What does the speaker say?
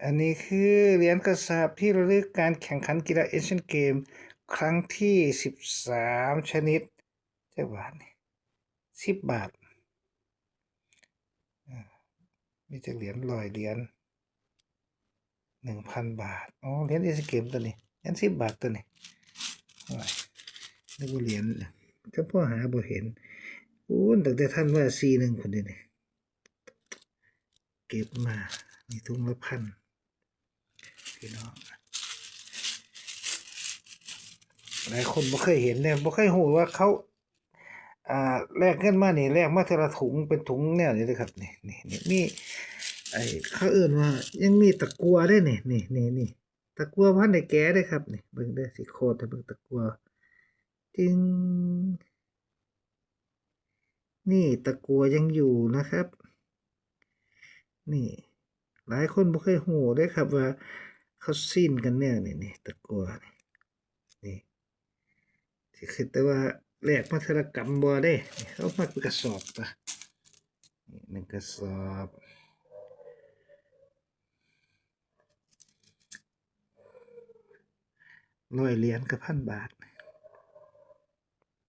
อันนี้คือเหรียญกระสาบที่ระลึกการแข่งขันกีฬาเอเชียนเกมครั้งที่13ชนิดเจ้าบาทนี่10 บาทมีแต่เหรียญ100 เหรียญ1,000 บาทอ๋อเหรียญเอเชียนเกมตัวนี้เหรียญ10 บาทตัวนี้นึกว่าเหรียญก็พ่อหาบ่เห็นตั้งแต่ท่านว่า41คนนี้เก็บมามีถุงละ1,000พี่น้องหลายคนบ่เคยเห็นเนี่ยบ่เคยรู้ว่าเขาแลกเงินมานี่แลกมาทีละถุงเป็นถุงแนวนี้เลยครับนี่มีไอ้เขาเอิ้นว่ายังมีตะกั่วด้วยนี่ตะกั่วพันได้แกะเด้อครับนี่เบิ่งเด้อสิโคตรให้เบิ่งตะกั่วจึงนี่ตะกั่วยังอยู่นะครับนี่หลายคนบ่เคยรู้เด้อครับว่าเขาซีนกันแนวนี่ตะกั่วนี่สิคิดแต่ว่าแลกมาทีละกำบ่เด้เขามาเป็นกระสอบปะนี่1กระสอบ100 เหรียญกับ1,000 บาท